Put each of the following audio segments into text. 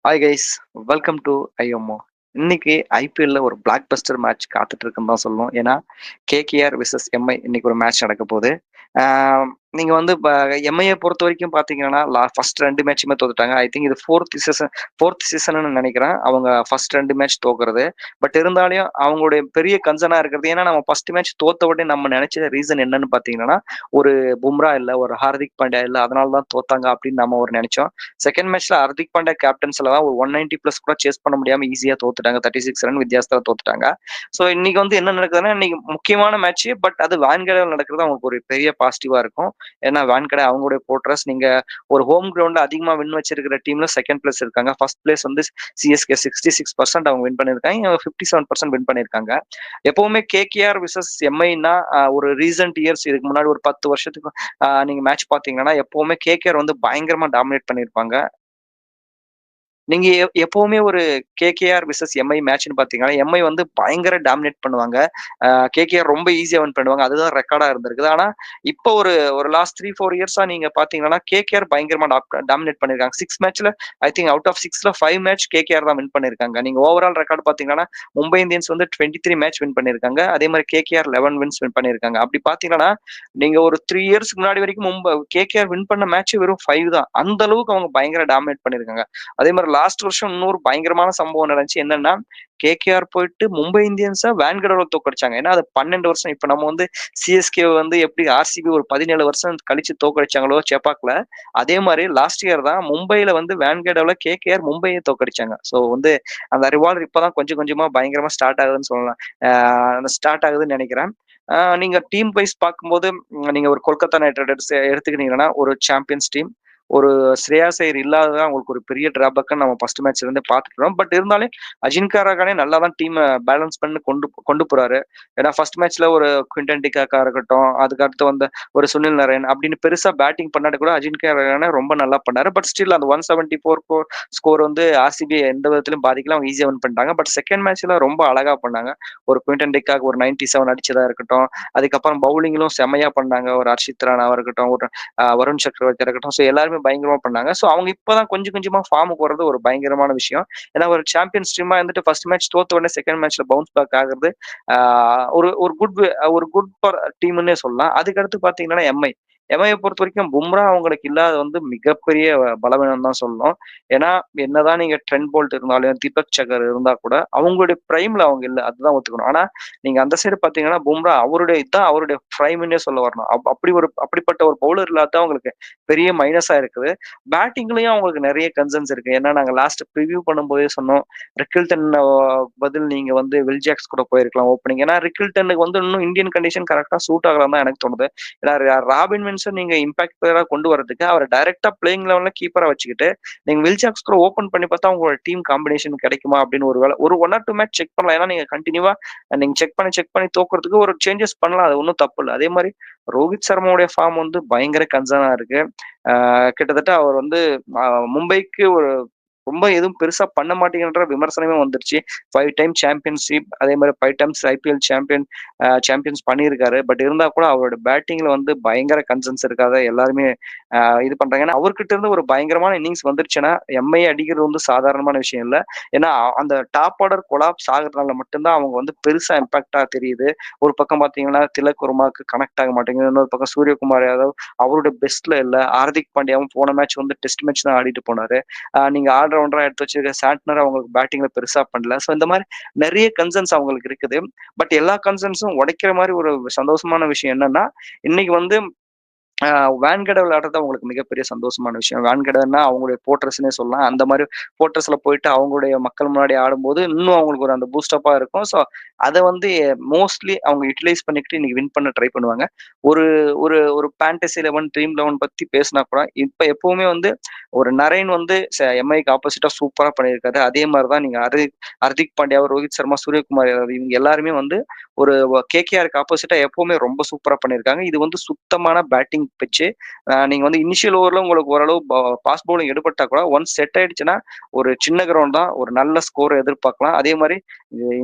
Hi guys, welcome to IMO. இன்னைக்கு ஐபிஎல்ல ஒரு பிளாக் பஸ்டர் மேட்ச் காத்துட்டு இருக்குன்னு தான் சொல்லணும். ஏன்னா கேகேஆர் விசஸ் எம்ஐ இன்னைக்கு ஒரு மேட்ச் நடக்க போகுது. ஆஹ் நீங்க வந்து எம்ஐயை பொறுத்த வரைக்கும் பாத்தீங்கன்னா ஃபர்ஸ்ட் ரெண்டு மேட்சுமே தோத்துட்டாங்க. ஐ திங்க் இது ஃபோர்த் சீசன் நினைக்கிறேன். அவங்க ஃபர்ஸ்ட் ரெண்டு மேட்ச் தோக்குறது. பட் இருந்தாலும் அவங்களுடைய பெரிய கன்சர்னா இருக்கிறது, ஏன்னா நம்ம ஃபர்ஸ்ட் மேட்ச் தோத்த உடனே நம்ம நினைச்ச ரீசன் என்னன்னு பாத்தீங்கன்னா, ஒரு பும்ரா இல்ல, ஒரு ஹார்திக் பாண்டியா இல்ல, அதனால தான் தோத்தாங்க அப்படின்னு நம்ம ஒரு நினைச்சோம். செகண்ட் மேட்ச்ல ஹர்திக் பாண்டியா கேப்டன்ஸ்ல தான் ஒரு 190 பிளஸ் கூட சேஸ் பண்ண முடியாம ஈஸியா தோத்துட்டாங்க. 36 ரன் வித்தியாசத்துல தோத்துட்டாங்க. ஸோ இன்னைக்கு வந்து என்ன நடக்குதுன்னா, இன்னைக்கு முக்கியமான மேட்ச். பட் அது வான்கடேல நடக்கிறது அவங்களுக்கு ஒரு பெரிய பாசிட்டிவா இருக்கும். ஏன்னா வான்கடே அவங்களுடைய போர்ட்ரஸ். நீங்க ஒரு ஹோம் கிரவுண்ட்ல அதிகமா வின் வச்சிருக்கிற டீம்ல செகண்ட் பிளேஸ் இருக்காங்க. ஃபர்ஸ்ட் பிளேஸ் வந்து சிஎஸ்கே 66% அவங்க வின் பண்ணிருக்காங்க. 57% வின் பண்ணிருக்காங்க. எப்பவுமே கேகேஆர் விசஸ் எம்ஐனா ஒரு ரீசன்ட் இயர்ஸ், இதுக்கு முன்னாடி ஒரு 10 வருஷத்துக்கு நீங்க மேட்ச் பாத்தீங்கன்னா எப்பவுமே கேகேஆர் வந்து பயங்கரமா டாமினேட் பண்ணிருப்பாங்க. நீங்க எப்பவுமே ஒரு கேகேஆர் விசஸ் எம்ஐ மேட்ச்னு பாத்தீங்கன்னா, எம்ஐ வந்து பயங்கர டாமினேட் பண்ணுவாங்க. கேகேஆர் ரொம்ப ஈஸியா வின் பண்ணுவாங்க. அதுதான் ரெக்கார்டா இருந்திருக்குது. ஆனா இப்போ ஒரு ஒரு லாஸ்ட் 3, 4 இயர்ஸா நீங்க பாத்தீங்கன்னா கேகேஆர் பயங்கரமா டாமினேட் பண்ணிருக்காங்க. 6 மேட்ச்ல ஐ திங்க் அவுட் ஆஃப் 6ல 5 மேட்ச் கேகேஆர் தான் வின் பண்ணிருக்காங்க. நீங்க ஓவரால் ரெக்கார்ட் பாத்தீங்கன்னா மும்பை இந்தியன்ஸ் வந்து 23 மேட்ச் வின் பண்ணிருக்காங்க. அதே மாதிரி கேகேஆர் 11 வின்ஸ் வின் பண்ணிருக்காங்க. அப்படி பாத்தீங்கன்னா நீங்க ஒரு 3 இயர்ஸ்க்கு முன்னாடி வரைக்கும் கேகேஆர் வின் பண்ண மேட்ச் வெறும் 5 தான். அந்த அளவுக்கு அவங்க பயங்கர டாமினேட் பண்ணிருக்காங்க. அதே மாதிரி லாஸ்ட் வருஷம் இன்னொரு பயங்கரமான சம்பவம் நடந்துச்சு. என்னன்னா கேகேஆர் போயிட்டு மும்பை இந்தியன்ஸா வேன்கடோல தோக்கடிச்சாங்க. ஏன்னா அது 12 வருஷம். இப்ப நம்ம வந்து சிஎஸ்கே வந்து எப்படி ஆர்சிபி ஒரு 17 வருஷம் கழிச்சு தோக்கடிச்சாங்களோ செப்பாக்ல, அதே மாதிரி லாஸ்ட் இயர் தான் மும்பைல வந்து வேன்கடோல கேகேஆர் மும்பையை தோக்கடிச்சாங்க. ஸோ வந்து அந்த ரிவால்வர் இப்பதான் கொஞ்சம் கொஞ்சமா பயங்கரமா ஸ்டார்ட் ஆகுதுன்னு சொல்லலாம். ஸ்டார்ட் ஆகுதுன்னு நினைக்கிறேன். நீங்க டீம் வைஸ் பார்க்கும்போது, நீங்க ஒரு கொல்கத்தா நைட் ரைடர்ஸ் எடுத்துக்கிட்டீங்கன்னா ஒரு சாம்பியன்ஸ் டீம். ஒரு ஸ்ரேயாஸ் ஐயர் இல்லாததான் அவங்களுக்கு ஒரு பெரிய டிராபேக் நம்ம ஃபர்ஸ்ட் மேட்ச்ல இருந்து பாத்துக்கிறோம். பட் இருந்தாலும் அஜின்கா ரகானே நல்லா தான் டீம் பேலன்ஸ் பண்ணி கொண்டு கொண்டு போறாரு. ஏன்னா ஃபர்ஸ்ட் மேட்ச்ல ஒரு குவிண்டன் டிகாக்கா இருக்கட்டும், அதுக்கு அடுத்து வந்து ஒரு சுனில் நரேன் அப்படின்னு பெருசா பேட்டிங் பண்ணாடு கூட அஜின்கா ரகானே ரொம்ப நல்லா பண்ணாரு. பட் ஸ்டில் அந்த 174 ஸ்கோர் வந்து ஆர்சிபி எந்த விதத்திலும் பாதிக்கல. அவங்க ஈஸியா வின் பண்ணிட்டாங்க. பட் செகண்ட் மேட்ச்ல ரொம்ப அழகா பண்ணாங்க. ஒரு குவிண்டன் டிகாக் ஒரு 97 அடிச்சதா இருக்கட்டும், அதுக்கப்புறம் பவுலிங்லும் செமையா பண்ணாங்க. ஒரு ஹர்ஷித் ராணாவா இருக்கட்டும், ஒரு வருண் சக்கரவர்த்தி இருக்கட்டும். ஸோ எல்லாருமே பயங்கரமா பண்ணாங்க. ஸோ அவங்க இப்பதான் கொஞ்சம் கொஞ்சமா ஃபார்முக்கு வர்றது ஒரு பயங்கரமான விஷயம். ஏன்னா ஒரு சாம்பியன்ஸ் டீமா இருந்துட்டு ஃபர்ஸ்ட் மேட்ச் தோத்த உடனே செகண்ட் மேட்ச்ல பவுன்ஸ் பேக் ஆகுறது ஒரு ஒரு குட் ஃபார் டீம்னே சொல்லலாம். அதுக்கடுத்து பாத்தீங்கன்னா எம்ஐயை பொறுத்த வரைக்கும் பும்ரா அவங்களுக்கு இல்லாத வந்து மிகப்பெரிய பலவீனம் தான் சொல்லணும். ஏன்னா என்னதான் நீங்க ட்ரெண்ட் போல்ட் இருந்தாலும், தீபக் சகர் இருந்தா கூட அவங்களுடைய பிரைம்ல அவங்க இல்ல. அதுதான் ஒத்துக்கணும். ஆனா நீங்க அந்த சைடு பாத்தீங்கன்னா பும்ரா அவருடைய பிரைம்னே சொல்ல வரணும். அப்படிப்பட்ட ஒரு பவுலர் இல்லாத அவங்களுக்கு பெரிய மைனஸா இருக்குது. பேட்டிங்லயும் அவங்களுக்கு நிறைய கன்சர்ன்ஸ் இருக்கு. ஏன்னா நாங்க லாஸ்ட் ப்ரிவியூ பண்ணும்போதே சொன்னோம், ரிக்கில்டன் பதில் நீங்க வந்து வில்ஜாக்ஸ் கூட போயிருக்கலாம் ஓப்பனிங். ஏன்னா ரிக்கில்டனுக்கு வந்து இன்னும் இந்தியன் கண்டிஷன் கரெக்டா சூட் ஆகலாம் தான் எனக்கு தோணுது. ஏன்னா ராபின் வின்சன் நீங்க இம்பாக்ட் பிளேயரா கொண்டு வரதுக்கு அவரை டைரக்டா பிளேயிங் லெவல்ல கீப்பரா வச்சுக்கிட்டு நீங்க வில்ஜாக்ஸ் கூட ஓப்பன் பண்ணி பார்த்தா உங்களோட டீம் காம்பினேஷன் கிடைக்குமா அப்படின்னு ஒரு வேலை ஒரு 1 or 2 மேட்ச் செக் பண்ணலாம். ஏன்னா நீங்க கண்டினியூவா நீங்க செக் பண்ணி தோக்குறதுக்கு ஒரு சேஞ்சஸ் பண்ணலாம். அது ஒன்றும் தப்பு இல்லை. அதே மாதிரி ரோஹித் சர்மாவுடைய ஃபார்ம் வந்து பயங்கர கன்சர்னா இருக்கு. கிட்டத்தட்ட அவர் வந்து மும்பைக்கு ஒரு ரொம்ப எதுவும் பெருசா பண்ண மாட்டேங்கிற விமர்சனமே வந்துருச்சு. 5 டைம் சாம்பியன்ஷிப், அதே மாதிரி 5 டைம்ஸ் ஐபிஎல் சாம்பியன்ஸ் பண்ணியிருக்காரு. பட் இருந்தா கூட அவரோட பேட்டிங்ல வந்து பயங்கர கன்சர்ன்ஸ் இருக்காத எல்லாருமே இது பண்றாங்க. ஏன்னா அவர்கிட்ட இருந்து ஒரு பயங்கரமான இன்னிங்ஸ் வந்துருச்சுன்னா எம்ஐ அடிக்கிறது வந்து சாதாரணமான விஷயம் இல்லை. ஏன்னா அந்த டாப் ஆர்டர் கொலாப்ஸ் ஆகுறதுனால மட்டும்தான் அவங்க வந்து பெருசா இம்பாக்டா தெரியுது. ஒரு பக்கம் பாத்தீங்கன்னா திலக் வர்மாக்கு கனெக்ட் ஆக மாட்டேங்குது. இன்னொரு பக்கம் சூரியகுமார் யாதவ் அவருடைய பெஸ்ட்ல இல்ல. ஹார்திக் பாண்டியாவும் போன மேட்ச் வந்து டெஸ்ட் மேட்ச் தான் ஆடிட்டு போனாரு. நீங்க ஆல்ரவுண்டரா எடுத்து வச்சிருக்க சாண்ட்னர் அவங்களுக்கு பேட்டிங்ல பெருசா பண்ணல. ஸோ இந்த மாதிரி நிறைய கன்சர்ன்ஸ் அவங்களுக்கு இருக்குது. பட் எல்லா கன்சர்ன்ஸும் உடைக்கிற மாதிரி ஒரு சந்தோஷமான விஷயம் என்னன்னா, இன்னைக்கு வந்து வேன்கடை விளையாடுறது அவங்களுக்கு மிகப்பெரிய சந்தோஷமான விஷயம். வேன்கடைன்னா அவங்களுடைய போர்ட்ரஸ்னே சொல்லலாம். அந்த மாதிரி போர்ட்ரஸ்ல போயிட்டு அவங்களுடைய மக்கள் முன்னாடி ஆடும்போது இன்னும் அவங்களுக்கு ஒரு அந்த பூஸ்டப்பா இருக்கும். ஸோ அதை வந்து மோஸ்ட்லி அவங்க யூட்டிலைஸ் பண்ணிக்கிட்டு இன்னைக்கு வின் பண்ண ட்ரை பண்ணுவாங்க. ஒரு ஒரு ஒரு ஃபேண்டசி 11 ட்ரீம் 11 பத்தி பேசினா கூட இப்ப எப்பவுமே வந்து ஒரு நரேன் வந்து எம்ஐக்கு ஆப்போசிட்டா சூப்பரா பண்ணியிருக்காரு. அதே மாதிரிதான் நீங்க ஹர்திக் பாண்டியா, ரோஹித் சர்மா, சூரியகுமார் யாதவ் இவங்க எல்லாருமே வந்து ஒரு கேகேஆருக்கு ஆப்போசிட்டா எப்பவுமே ரொம்ப சூப்பரா பண்ணியிருக்காங்க. இது வந்து சுத்தமான பேட்டிங் பிச்சு. நீங்க வந்து இனிஷியல் ஓவர்ல உங்களுக்கு ஓரளவு பாஸ் பவுலிங் எடுபட்டா கூட ஒன்ஸ் செட் ஆயிடுச்சுன்னா ஒரு சின்ன கிரவுண்ட் தான், ஒரு நல்ல ஸ்கோர் எதிர்பார்க்கலாம். அதே மாதிரி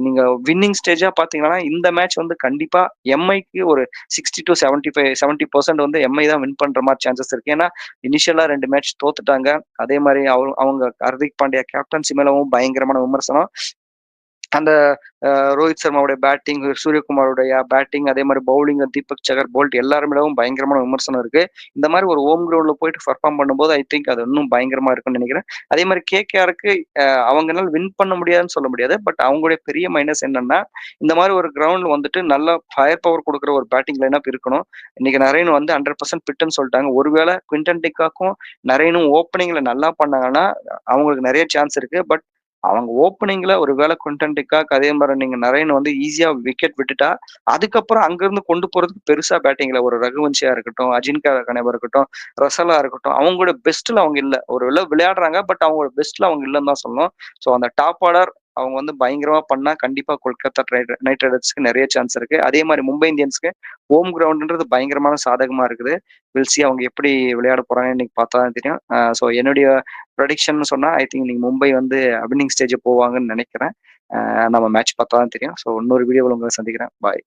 நீங்க வின்னிங் ஸ்டேஜா பார்த்தீங்கன்னா, இந்த மேட்ச் வந்து கண்டிப்பா எம்ஐக்கு ஒரு 60 டூ 75 70% வந்து எம்ஐ தான் வின் பண்ற மாரி சான்சஸ் இருக்கு. ஏன்னா, இனிஷியலா 2 மேட்ச் தோத்துட்டாங்க. அதே மாரி அவங்க ஹர்திக் பாண்டியா கேப்டன்சி மேலவும் பயங்கரமான விமர்சனம். அந்த ரோஹித் சர்மாவுடைய பேட்டிங், சூரியகுமாருடைய பேட்டிங், அதே மாரி பவுலிங் தீபக் சகர், போல்ட் எல்லார் மேலவும் பயங்கரமான விமர்சனம் இருக்கு. இந்த மாரி ஒரு ஹோம் கிரவுண்ட்ல போயிட்டு பெர்ஃபார்ம் பண்ணும்போது, ஐ திங்க் அது இன்னும் பயங்கரமா இருக்கும்னு நெனைக்கிறேன். அதே மாரி கேகேஆருக்கு அவங்கனால வின் பண்ண முடியாதுன்னு சொல்ல முடியாது. பட் அவங்களுடைய பெரிய மைனஸ் என்னன்னா, இந்த மாரி ஒரு கிரவுண்ட் வந்துட்டு நல்ல ஃபயர் பவர் குடுக்குற ஒரு பேட்டிங் லைனப் இருக்கணும். இன்னைக்கு நரேன் வந்து 100% ஃபிட்ன்னு சொல்ட்டாங்க. ஒருவேள குவின்டன் டிகாக்கும், நரேனும் ஓப்பனிங்ல நல்லா பண்ணாங்கன்னா, அவங்களுக்கு நெறைய சான்ஸ் இருக்கு. பட் அவங்க ஓப்பனிங்ல ஒரு வேள குவின்டன் டிகாக் அதே மாரி நீங்க நரேன் வந்து ஈஸியா விக்கெட் விட்டுட்டா, அதுக்கப்புறம் அங்கருந்து கொண்டு போறதுக்கு பெருசா பேட்டிங்ல ஒரு ரகுவன்ஷியா இருக்கட்டும், அஜின்கா ரஹானேவா இருக்கட்டும், ரசலா இருக்கட்டும், அவங்களோட பெஸ்ட்ல அவங்க இல்ல. ஒரு வேள விளையாடுறாங்க. பட் அவங்களோட பெஸ்ட்ல அவங்க இல்லன்னு தான் சொல்லணும். ஸோ அந்த டாப் ஆர்டர் அவங்க வந்து பயங்கரமா பண்ணா கண்டிப்பா கொல்கத்தா நைட் ரைடர்ஸ்க்கு நெறைய சான்ஸ் இருக்கு. அதே மாரி மும்பை இந்தியன்ஸ்க்கு ஹோம் கிரவுண்ட்ன்றது பயங்கரமான சாதகமா இருக்குது. வில் சி அவங்க எப்படி விளையாட போறாங்கன்னு இன்னைக்கு பார்த்தா தான் தெரியும். ஸோ என்னுடைய ப்ரெடிக்ஷன்னு சொன்னா, ஐ திங்க் இன்னைக்கு மும்பை வந்து வின்னிங் ஸ்டேஜ் போவாங்கன்னு நெனைக்கிறேன். நம்ம மேட்ச் பார்த்தா தான் தெரியும். ஸோ இன்னொரு வீடியோல உங்கள சந்திக்கிறேன். பாய்.